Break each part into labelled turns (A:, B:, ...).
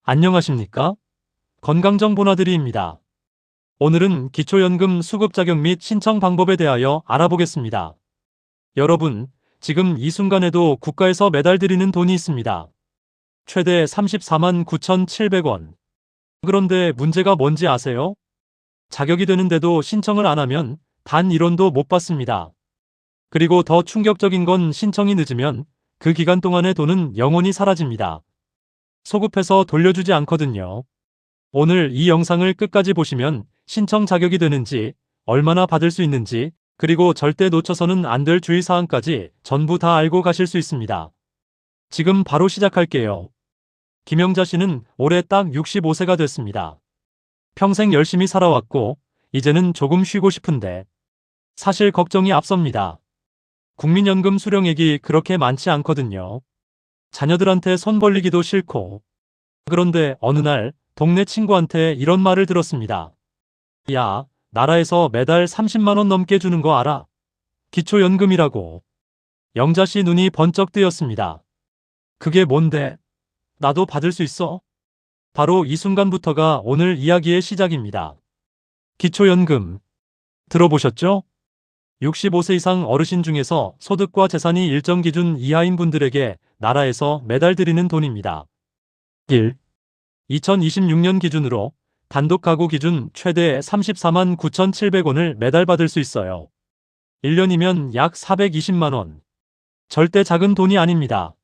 A: 안녕하십니까? 건강정보나들이입니다. 오늘은 기초연금 수급 자격 및 신청 방법에 대하여 알아보겠습니다. 여러분, 지금 이 순간에도 국가에서 매달 드리는 돈이 있습니다. 최대 34만 9,700원. 그런데 문제가 뭔지 아세요? 자격이 되는데도 신청을 안 하면 단 1원도 못 받습니다. 그리고 더 충격적인 건 신청이 늦으면 그 기간 동안의 돈은 영원히 사라집니다. 소급해서 돌려주지 않거든요. 오늘 이 영상을 끝까지 보시면 신청 자격이 되는지, 얼마나 받을 수 있는지, 그리고 절대 놓쳐서는 안 될 주의사항까지 전부 다 알고 가실 수 있습니다. 지금 바로 시작할게요. 김영자 씨는 올해 딱 65세가 됐습니다. 평생 열심히 살아왔고, 이제는 조금 쉬고 싶은데, 사실 걱정이 앞섭니다. 국민연금 수령액이 그렇게 많지 않거든요. 자녀들한테 손 벌리기도 싫고. 그런데 어느 날 동네 친구한테 이런 말을 들었습니다. 야, 나라에서 매달 30만 원 넘게 주는 거 알아? 기초연금이라고. 영자 씨 눈이 번쩍 뜨였습니다. 그게 뭔데? 나도 받을 수 있어? 바로 이 순간부터가 오늘 이야기의 시작입니다. 기초연금. 들어보셨죠? 65세 이상 어르신 중에서 소득과 재산이 일정 기준 이하인 분들에게 나라에서 매달 드리는 돈입니다. 1. 2026년 기준으로 단독 가구 기준 최대 34만 9,700원을 매달 받을 수 있어요. 1년이면 약 420만 원. 절대 작은 돈이 아닙니다.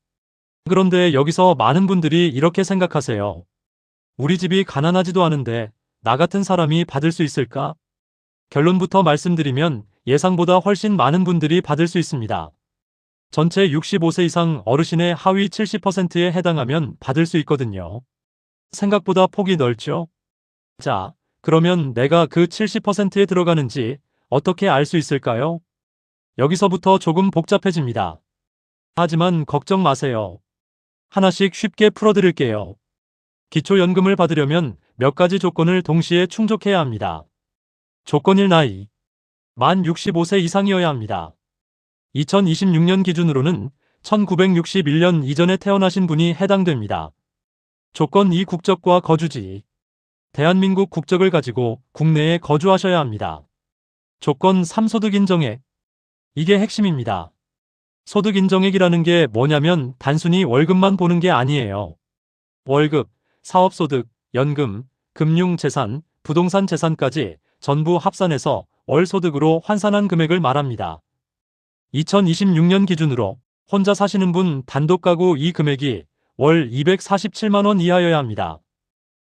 A: 그런데 여기서 많은 분들이 이렇게 생각하세요. 우리 집이 가난하지도 않은데 나 같은 사람이 받을 수 있을까? 결론부터 말씀드리면 예상보다 훨씬 많은 분들이 받을 수 있습니다. 전체 65세 이상 어르신의 하위 70%에 해당하면 받을 수 있거든요. 생각보다 폭이 넓죠? 자, 그러면 내가 그 70%에 들어가는지 어떻게 알 수 있을까요? 여기서부터 조금 복잡해집니다. 하지만 걱정 마세요. 하나씩 쉽게 풀어드릴게요. 기초연금을 받으려면 몇 가지 조건을 동시에 충족해야 합니다. 조건 1. 나이. 만 65세 이상이어야 합니다. 2026년 기준으로는 1961년 이전에 태어나신 분이 해당됩니다. 조건 2. 국적과 거주지. 대한민국 국적을 가지고 국내에 거주하셔야 합니다. 조건 3. 소득 인정액. 이게 핵심입니다. 소득 인정액이라는 게 뭐냐면 단순히 월급만 보는 게 아니에요. 월급, 사업소득, 연금, 금융재산, 부동산 재산까지 전부 합산해서 월 소득으로 환산한 금액을 말합니다. 2026년 기준으로 혼자 사시는 분 단독 가구 이 금액이 월 247만 원 이하여야 합니다.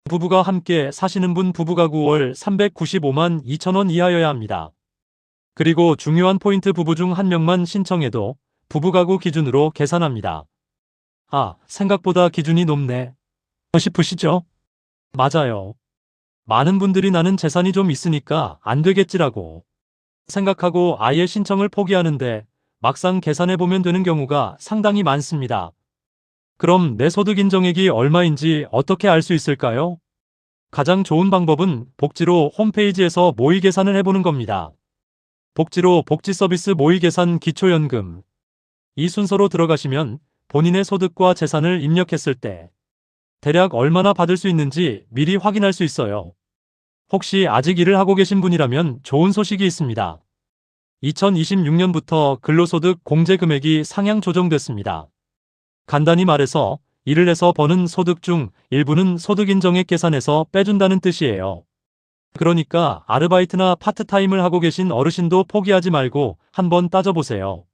A: 부부가 함께 사시는 분 부부가구 월 395만 2천 원 이하여야 합니다. 그리고 중요한 포인트 부부 중 한 명만 신청해도 부부가구 기준으로 계산합니다. 아, 생각보다 기준이 높네 싶으시죠? 맞아요. 많은 분들이 나는 재산이 좀 있으니까 안 되겠지라고 생각하고 아예 신청을 포기하는데 막상 계산해보면 되는 경우가 상당히 많습니다. 그럼 내 소득 인정액이 얼마인지 어떻게 알 수 있을까요? 가장 좋은 방법은 복지로 홈페이지에서 모의 계산을 해보는 겁니다. 복지로 복지서비스 모의 계산 기초연금. 이 순서로 들어가시면 본인의 소득과 재산을 입력했을 때 대략 얼마나 받을 수 있는지 미리 확인할 수 있어요. 혹시 아직 일을 하고 계신 분이라면 좋은 소식이 있습니다. 2026년부터 근로소득 공제 금액이 상향 조정됐습니다. 간단히 말해서 일을 해서 버는 소득 중 일부는 소득인정액 계산에서 빼준다는 뜻이에요. 그러니까 아르바이트나 파트타임을 하고 계신 어르신도 포기하지 말고 한번 따져보세요.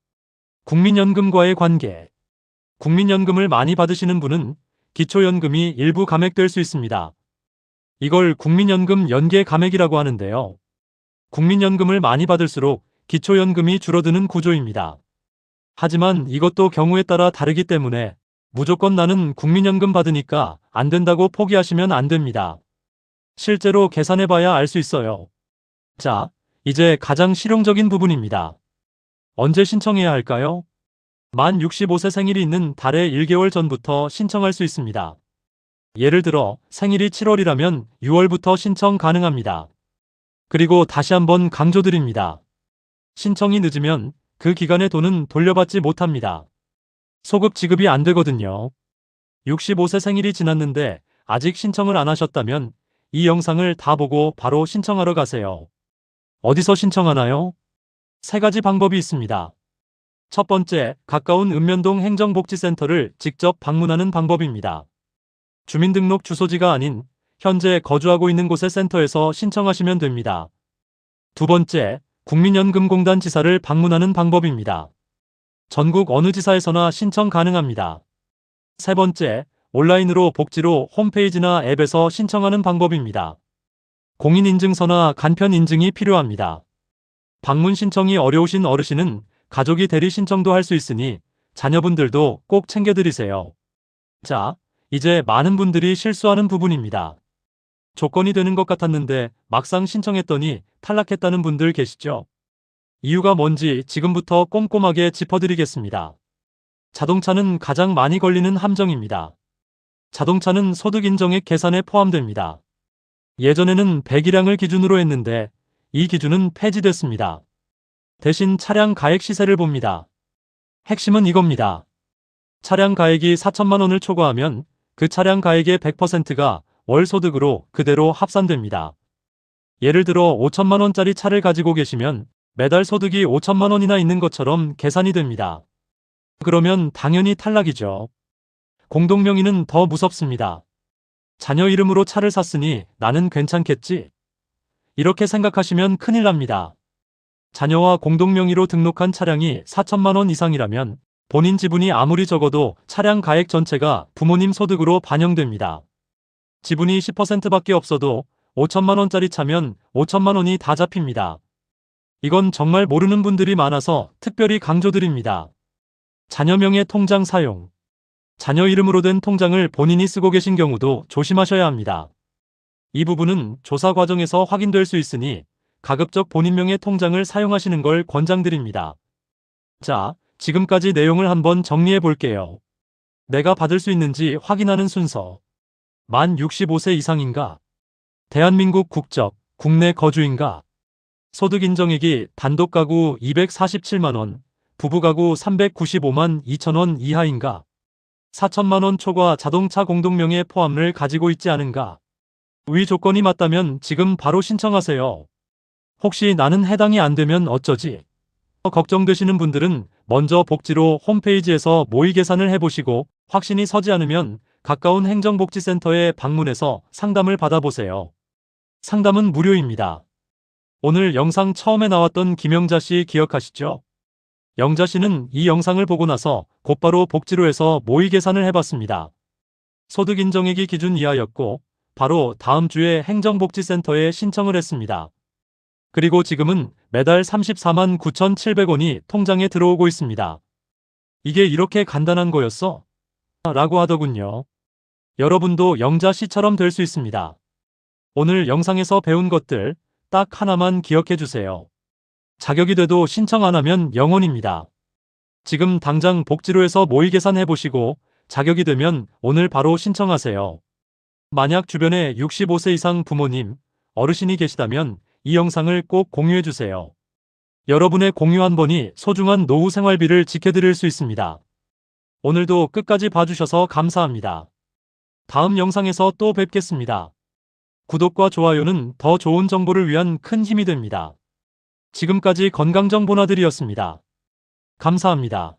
A: 국민연금과의 관계. 국민연금을 많이 받으시는 분은 기초연금이 일부 감액될 수 있습니다. 이걸 국민연금 연계 감액이라고 하는데요. 국민연금을 많이 받을수록 기초연금이 줄어드는 구조입니다. 하지만 이것도 경우에 따라 다르기 때문에 무조건 나는 국민연금 받으니까 안 된다고 포기하시면 안 됩니다. 실제로 계산해봐야 알 수 있어요. 자, 이제 가장 실용적인 부분입니다. 언제 신청해야 할까요? 만 65세 생일이 있는 달의 1개월 전부터 신청할 수 있습니다. 예를 들어 생일이 7월이라면 6월부터 신청 가능합니다. 그리고 다시 한번 강조드립니다. 신청이 늦으면 그 기간의 돈은 돌려받지 못합니다. 소급 지급이 안 되거든요. 65세 생일이 지났는데 아직 신청을 안 하셨다면 이 영상을 다 보고 바로 신청하러 가세요. 어디서 신청하나요? 세 가지 방법이 있습니다. 첫 번째, 가까운 읍면동 행정복지센터를 직접 방문하는 방법입니다. 주민등록 주소지가 아닌 현재 거주하고 있는 곳의 센터에서 신청하시면 됩니다. 두 번째, 국민연금공단 지사를 방문하는 방법입니다. 전국 어느 지사에서나 신청 가능합니다. 세 번째, 온라인으로 복지로 홈페이지나 앱에서 신청하는 방법입니다. 공인인증서나 간편인증이 필요합니다. 방문 신청이 어려우신 어르신은 가족이 대리 신청도 할 수 있으니 자녀분들도 꼭 챙겨드리세요. 자, 이제 많은 분들이 실수하는 부분입니다. 조건이 되는 것 같았는데 막상 신청했더니 탈락했다는 분들 계시죠? 이유가 뭔지 지금부터 꼼꼼하게 짚어드리겠습니다. 자동차는 가장 많이 걸리는 함정입니다. 자동차는 소득인정액 계산에 포함됩니다. 예전에는 배기량을 기준으로 했는데 이 기준은 폐지됐습니다. 대신 차량 가액 시세를 봅니다. 핵심은 이겁니다. 차량 가액이 4천만 원을 초과하면 그 차량 가액의 100%가 월 소득으로 그대로 합산됩니다. 예를 들어 5천만 원짜리 차를 가지고 계시면 매달 소득이 5천만 원이나 있는 것처럼 계산이 됩니다. 그러면 당연히 탈락이죠. 공동명의는 더 무섭습니다. 자녀 이름으로 차를 샀으니 나는 괜찮겠지? 이렇게 생각하시면 큰일 납니다. 자녀와 공동명의로 등록한 차량이 4천만 원 이상이라면 본인 지분이 아무리 적어도 차량 가액 전체가 부모님 소득으로 반영됩니다. 지분이 10%밖에 없어도 5천만 원짜리 차면 5천만 원이 다 잡힙니다. 이건 정말 모르는 분들이 많아서 특별히 강조드립니다. 자녀명의 통장 사용. 자녀 이름으로 된 통장을 본인이 쓰고 계신 경우도 조심하셔야 합니다. 이 부분은 조사 과정에서 확인될 수 있으니 가급적 본인명의 통장을 사용하시는 걸 권장드립니다. 자, 지금까지 내용을 한번 정리해 볼게요. 내가 받을 수 있는지 확인하는 순서. 만 65세 이상인가? 대한민국 국적, 국내 거주인가? 소득인정액이 단독가구 247만 원, 부부가구 395만 2천 원 이하인가? 4천만 원 초과 자동차 공동명의 포함을 가지고 있지 않은가? 위 조건이 맞다면 지금 바로 신청하세요. 혹시 나는 해당이 안 되면 어쩌지? 걱정되시는 분들은 먼저 복지로 홈페이지에서 모의 계산을 해보시고 확신이 서지 않으면 가까운 행정복지센터에 방문해서 상담을 받아보세요. 상담은 무료입니다. 오늘 영상 처음에 나왔던 김영자 씨 기억하시죠? 영자 씨는 이 영상을 보고 나서 곧바로 복지로에서 모의 계산을 해봤습니다. 소득 인정액이 기준 이하였고 바로 다음 주에 행정복지센터에 신청을 했습니다. 그리고 지금은 매달 34만 9,700원이 통장에 들어오고 있습니다. 이게 이렇게 간단한 거였어? 라고 하더군요. 여러분도 영자 씨처럼 될 수 있습니다. 오늘 영상에서 배운 것들 딱 하나만 기억해 주세요. 자격이 돼도 신청 안 하면 0원입니다. 지금 당장 복지로에서 모의 계산해 보시고 자격이 되면 오늘 바로 신청하세요. 만약 주변에 65세 이상 부모님, 어르신이 계시다면 이 영상을 꼭 공유해 주세요. 여러분의 공유 한 번이 소중한 노후 생활비를 지켜드릴 수 있습니다. 오늘도 끝까지 봐주셔서 감사합니다. 다음 영상에서 또 뵙겠습니다. 구독과 좋아요는 더 좋은 정보를 위한 큰 힘이 됩니다. 지금까지 건강정보나들이었습니다. 감사합니다.